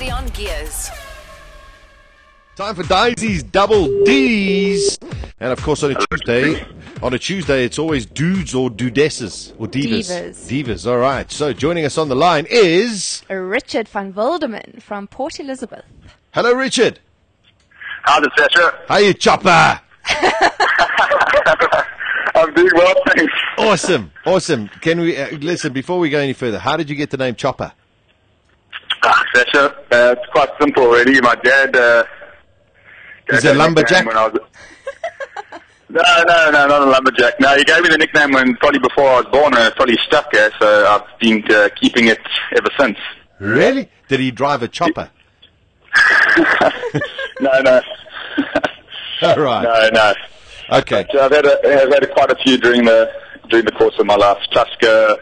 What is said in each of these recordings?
previously on Gears. Time for Disis Double D's. And of course on a Tuesday it's always dudes or dudesses or divas. Divas, all right. So joining us on the line is Richard van Wildemann from Port Elizabeth. Hello, Richard. How's it, Sasha? How you, Chopper? I'm doing well, thanks. Awesome. Can we listen before we go any further? How did you get the name Chopper? Sasha, it's quite simple, really. My dad. He's a lumberjack. No, not a lumberjack. No, he gave me the nickname probably before I was born, and it's probably stuck there. So I've been keeping it ever since. Really? Did he drive a chopper? No. All right. No. Okay. But I've had quite a few during the course of my life. Tusker,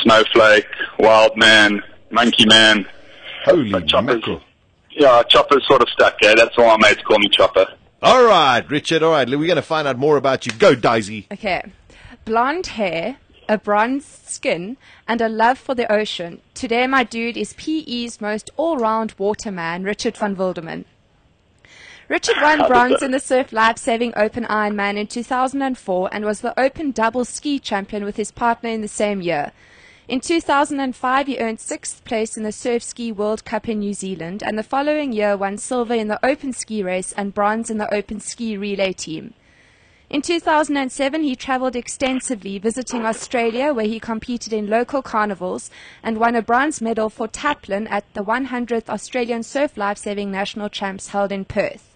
Snowflake, Wildemann, Monkey Man. Holy mackerel. Yeah, Chopper's sort of stuck. That's why my mates call me Chopper. All right, Richard. All right, we're going to find out more about you. Go, Daisy. Okay. Blonde hair, a bronzed skin, and a love for the ocean. Today, my dude is PE's most all-round waterman, Richard van Wildemann. Richard won bronze in the Surf Life-Saving Open Ironman in 2004 and was the Open Double Ski champion with his partner in the same year. In 2005, he earned 6th place in the Surf Ski World Cup in New Zealand, and the following year won silver in the Open Ski Race and bronze in the Open Ski Relay team. In 2007, he travelled extensively, visiting Australia, where he competed in local carnivals and won a bronze medal for Taplin at the 100th Australian Surf Life-Saving National Champs held in Perth.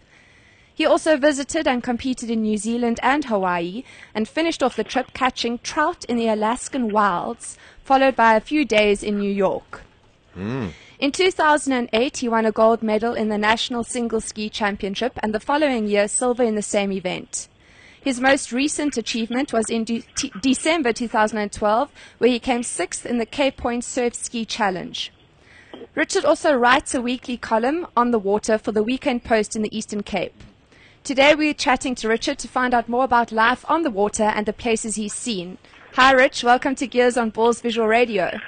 He also visited and competed in New Zealand and Hawaii and finished off the trip catching trout in the Alaskan wilds, followed by a few days in New York. In 2008, he won a gold medal in the National Single Ski Championship and the following year silver in the same event. His most recent achievement was in December 2012, where he came 6th in the Cape Point Surf Ski Challenge. Richard also writes a weekly column on the water for the Weekend Post in the Eastern Cape. Today we're chatting to Richard to find out more about life on the water and the places he's seen. Hi Rich, welcome to Gears on Balls Visual Radio.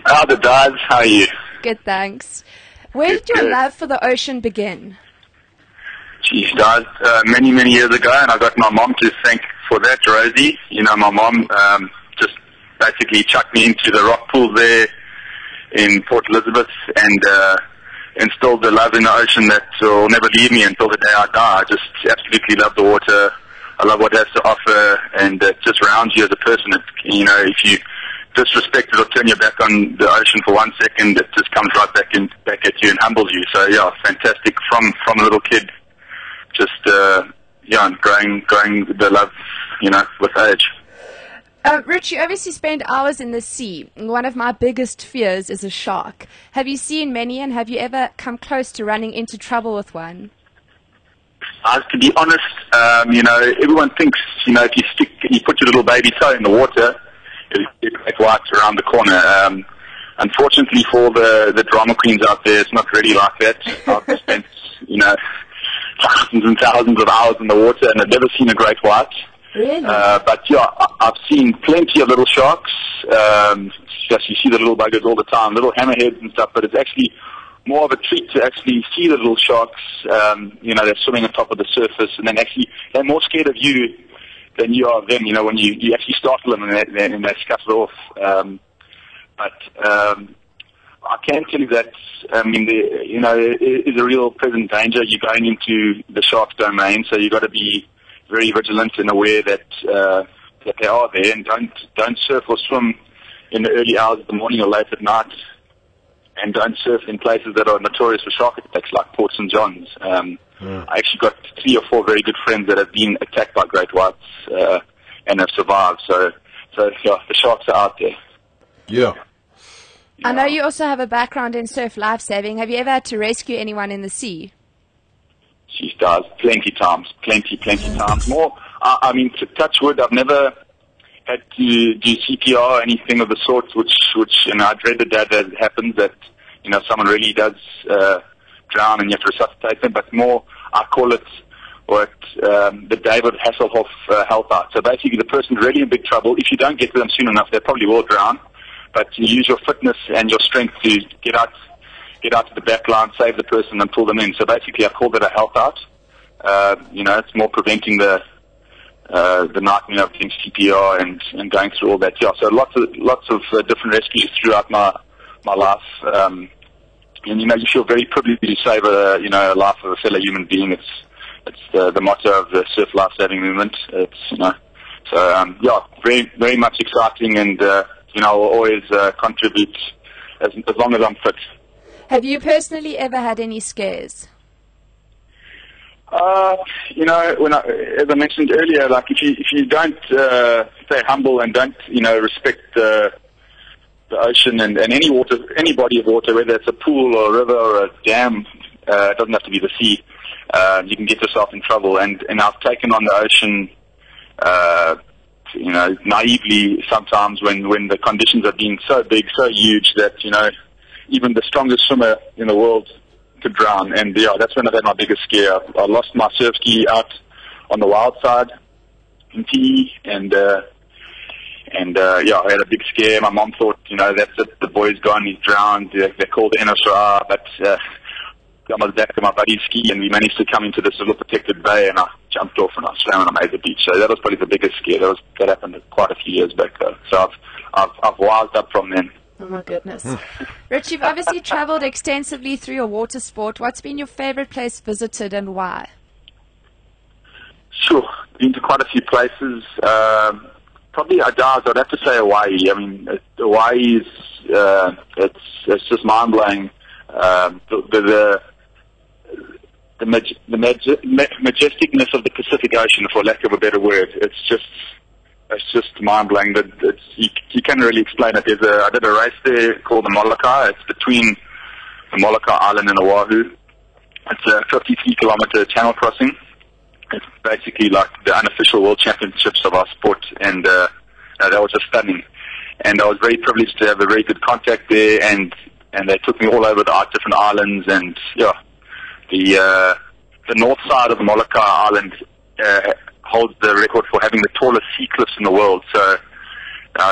How's it, guys? How are you? Good, thanks. Where did your love for the ocean begin? Geez, guys, many years ago, and I got my mom to thank for that, Rosie. You know, my mom just basically chucked me into the rock pool there in Port Elizabeth and instilled the love in the ocean that will never leave me until the day I die. I just absolutely love the water. I love what it has to offer, and it just rounds you as a person. If you disrespect it or turn your back on the ocean for 1 second, it just comes right back at you and humbles you. So yeah, fantastic from a little kid. Just growing the love, with age. Rich, you obviously spend hours in the sea. One of my biggest fears is a shark. Have you seen many, and have you ever come close to running into trouble with one? To be honest, everyone thinks, if you put your little baby toe in the water, it'll get great whites around the corner. Unfortunately for the drama queens out there, it's not really like that. I've spent, thousands and thousands of hours in the water, and I've never seen a great white. Really? But yeah, I've seen plenty of little sharks. Just you see the little buggers all the time, little hammerheads and stuff. But it's actually more of a treat to actually see the little sharks. They're swimming on top of the surface, and then actually they're more scared of you than you are of them. When you actually startle them and they scuttle off. I can tell you that there is a real present danger. You're going into the shark's domain, so you've got to be very vigilant and aware that they are there, and don't surf or swim in the early hours of the morning or late at night, and don't surf in places that are notorious for shark attacks like Port St. John's. I actually got 3 or 4 very good friends that have been attacked by great whites and have survived. So yeah, the sharks are out there. Yeah. I know you also have a background in surf life-saving. Have you ever had to rescue anyone in the sea? She does plenty times. More, to touch wood, I've never had to do CPR or anything of the sort, which I dread the day that it happens, that, someone really does drown and you have to resuscitate them, but more, I call it the David Hasselhoff help out. So basically the person's really in big trouble. If you don't get to them soon enough, they probably will drown, but you use your fitness and your strength to get out get out to the back line, save the person, and pull them in. So basically, I call that a help out. It's more preventing the nightmare of doing CPR and going through all that. Yeah, so lots of different rescues throughout my life. And you feel very privileged to save a life of a fellow human being. It's the motto of the surf life saving movement. Very very much exciting, and I'll always contribute as long as I'm fit. Have you personally ever had any scares? As I mentioned earlier, like if you don't stay humble and don't respect the ocean and any body of water, whether it's a pool or a river or a dam, it doesn't have to be the sea. You can get yourself in trouble. And I've taken on the ocean, naively sometimes when the conditions have been so big, so huge that even the strongest swimmer in the world could drown. And that's when I had my biggest scare. I lost my surf ski out on the wild side in PE, and I had a big scare. My mom thought, that's it, the boy's gone, he's drowned. They called the NSR, but I was back to my buddy's ski, and we managed to come into this little protected bay, and I jumped off and I swam and I made the beach. So that was probably the biggest scare. That happened quite a few years back though. So I've wised up from then. Oh my goodness. Rich, you've obviously traveled extensively through your water sport. What's been your favorite place visited and why? Sure. Been to quite a few places. Probably I'd have to say Hawaii. I mean, Hawaii is it's just mind blowing. The majesticness of the Pacific Ocean, for lack of a better word. It's just mind blowing. You can't really explain it. I did a race there called the Molokai. It's between the Molokai Island and Oahu. It's a 53-kilometer channel crossing. It's basically like the unofficial world championships of our sport, and that was just stunning. And I was very privileged to have a very good contact there, and they took me all over the different islands, and the north side of Molokai Island holds the record for having the tallest sea cliffs in the world. So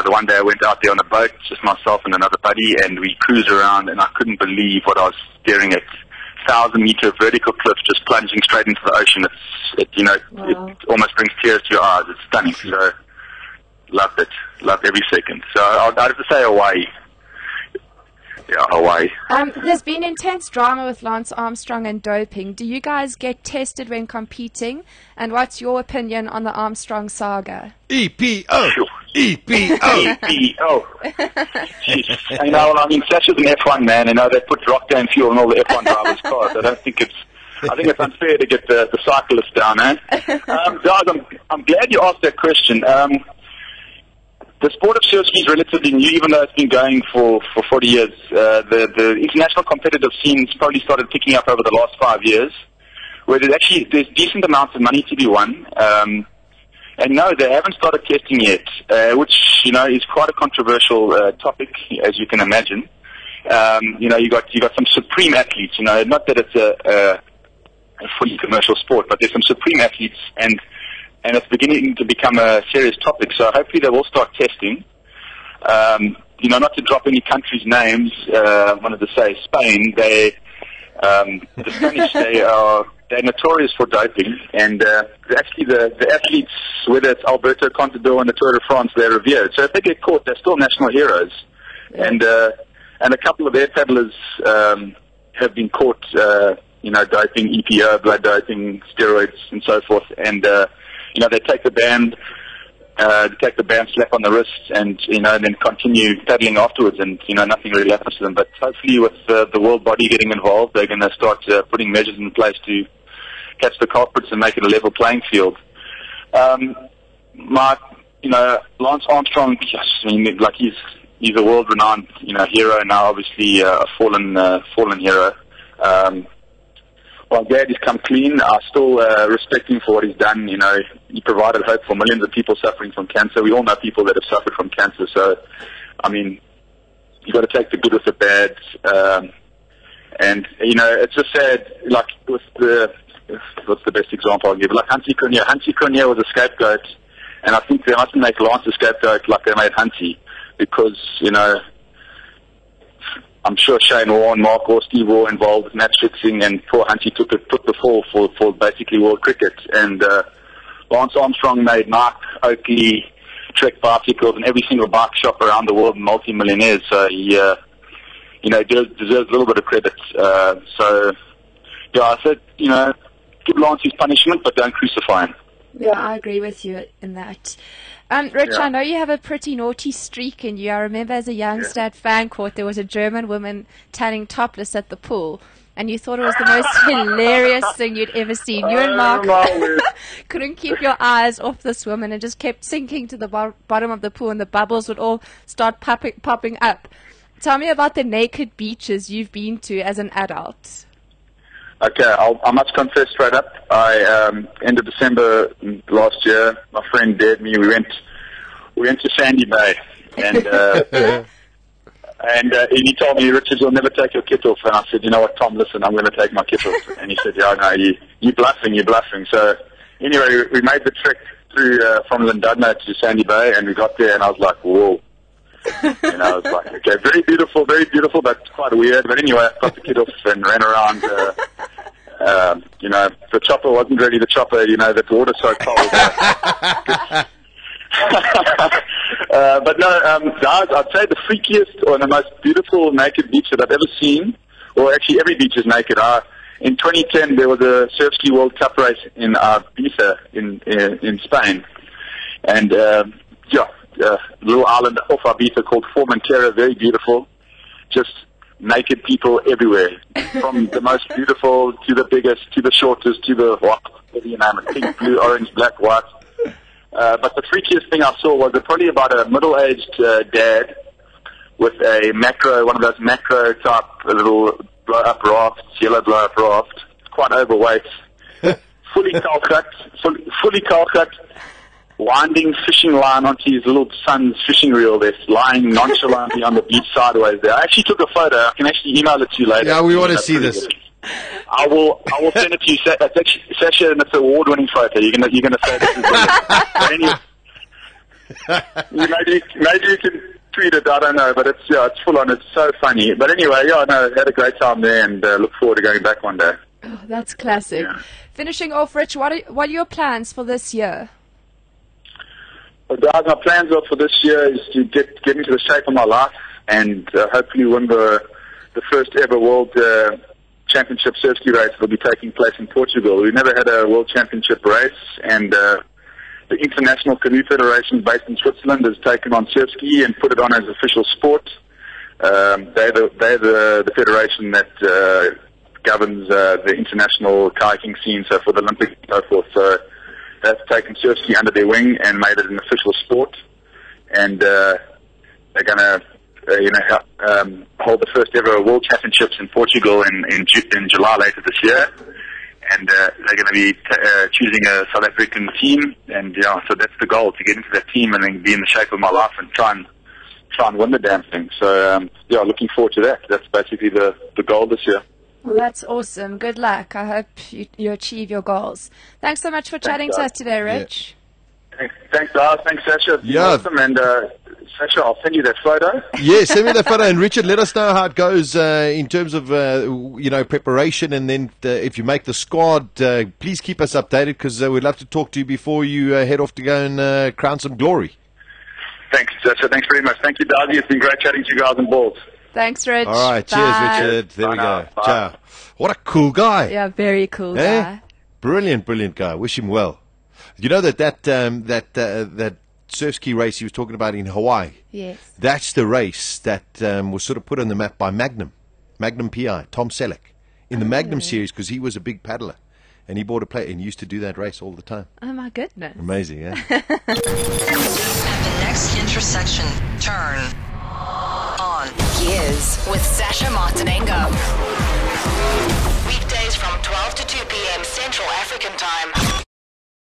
the one day I went out there on a boat, just myself and another buddy, and we cruised around, and I couldn't believe what I was staring at. 1,000-meter vertical cliff just plunging straight into the ocean. Wow. It almost brings tears to your eyes. It's stunning. So loved it. Loved every second. So I'd have to say Hawaii. Yeah, Hawaii. There's been intense drama with Lance Armstrong and doping. Do you guys get tested when competing? And what's your opinion on the Armstrong saga? EPO! Sure. EPO! EPO! Jeez. Sash is an F1 man. They put rock-down fuel in all the F1 drivers' cars. I think it's unfair to get the cyclists down, eh? Guys, I'm glad you asked that question. The sport of surf ski is relatively new, even though it's been going for 40 years. The international competitive scene's probably started picking up over the last 5 years, where there's decent amounts of money to be won. And no, they haven't started testing yet, which is quite a controversial topic, as you can imagine. You got some supreme athletes. Not that it's a fully commercial sport, but there's some supreme athletes, and it's beginning to become a serious topic. So hopefully they will start testing. Not to drop any countries' names, I wanted to say Spain. The Spanish, they're notorious for doping, and actually the athletes, whether it's Alberto Contador and the Tour de France, they're revered. So if they get caught, they're still national heroes. Yeah. And a couple of air paddlers have been caught, doping, EPO, blood doping, steroids, and so forth. And they take the band, slap on the wrist, and then continue paddling afterwards, and nothing really happens to them. But hopefully, with the world body getting involved, they're going to start putting measures in place to catch the culprits and make it a level playing field. Lance Armstrong, he's a world-renowned hero now, obviously a fallen hero. Well, I'm glad he's come clean. I still respect him for what he's done. He provided hope for millions of people suffering from cancer. We all know people that have suffered from cancer. So, you've got to take the good with the bad. And it's just sad, like with what's the best example I'll give? Like Hansi Cunha. Hansi Cunha was a scapegoat, and I think they must make Lance a scapegoat like they made Hansi, because, I'm sure Shane Warne, Mark or Steve were involved with match fixing, and poor Hunty took the fall for basically world cricket. And Lance Armstrong made Nike, Oakley, Trek bicycles, and every single bike shop around the world, multi-millionaires. So he, deserves a little bit of credit. So I said, give Lance his punishment, but don't crucify him. Yeah, I agree with you in that. Rich, I know you have a pretty naughty streak in you. I remember as a youngster at fan court, there was a German woman tanning topless at the pool, and you thought it was the most hilarious thing you'd ever seen. You and Mark couldn't keep your eyes off this woman and just kept sinking to the bottom of the pool, and the bubbles would all start popping up. Tell me about the naked beaches you've been to as an adult. Okay, I must confess straight up. End of December last year, my friend dared me. We went to Sandy Bay, and he told me, Richard, you'll never take your kit off. And I said, you know what, Tom, listen, I'm going to take my kit off. And he said, yeah, no, you're bluffing. So anyway, we made the trek through from Llandudno to Sandy Bay, and we got there, and I was like, whoa. I was like, okay, very beautiful, but quite weird. But anyway, I got the kid off and ran around. The chopper wasn't really the chopper. The water's so cold. But no, guys, I'd say the freakiest or the most beautiful naked beach that I've ever seen, or actually every beach is naked. In 2010, there was a surf ski World Cup race in Ibiza in Spain, and little island off Ibiza called Formentera, very beautiful, just naked people everywhere, from the most beautiful to the biggest, to the shortest, to the pink, blue, orange, black, white. But the freakiest thing I saw was probably about a middle-aged dad with one of those macro type little blow-up rafts, yellow blow-up raft, quite overweight, fully Calcut, winding fishing line onto his little son's fishing reel there, lying nonchalantly on the beach sideways there. I actually took a photo. I can actually email it to you later. Yeah, we want to see this. I will send it to you. It's actually, Sasha, and it's an award-winning photo. You're gonna say this is brilliant. Anyway, maybe you can tweet it. I don't know, but it's full on. It's so funny. But anyway, had a great time there, and look forward to going back one day. Oh, that's classic. Yeah. Finishing off, Rich, what are your plans for this year? Well, guys, my plans for this year is to get into the shape of my life and hopefully win the first ever World Championship surf ski race that will be taking place in Portugal. We've never had a World Championship race, and the International Canoe Federation based in Switzerland has taken on surf ski and put it on as official sport. They're the federation that governs the international kayaking scene, so for the Olympics and so forth. So they've taken surf ski under their wing and made it an official sport, and they're going to hold the first ever World Championships in Portugal in July later this year, and they're going to be choosing a South African team, and so that's the goal, to get into that team and then be in the shape of my life and try and win the damn thing. So looking forward to that. That's basically the goal this year. Well, that's awesome. Good luck. I hope you achieve your goals. Thanks so much for chatting to us today, Rich. Yeah. Thanks, guys. Thanks, Sasha. Awesome. And Sasha, I'll send you that photo. Yeah, send me that photo. And Richard, let us know how it goes in terms of preparation. And then if you make the squad, please keep us updated, because we'd love to talk to you before you head off to go and crown some glory. Thanks, Sasha. Thanks very much. Thank you, Darby. It's been great chatting to you guys on balls. Thanks, Rich. All right, cheers, Richard. There we go. Ciao. What a cool guy. Yeah, very cool guy. Brilliant guy. Wish him well. You know that surf ski race he was talking about in Hawaii? Yes. That's the race that was sort of put on the map by Magnum PI, Tom Selleck, in the Magnum series, because he was a big paddler. And he bought a plate and used to do that race all the time. Oh, my goodness. Amazing, yeah? At the next intersection, turn on Gears with Sasha Martinengo. Weekdays from 12 to 2 p.m. Central African Time.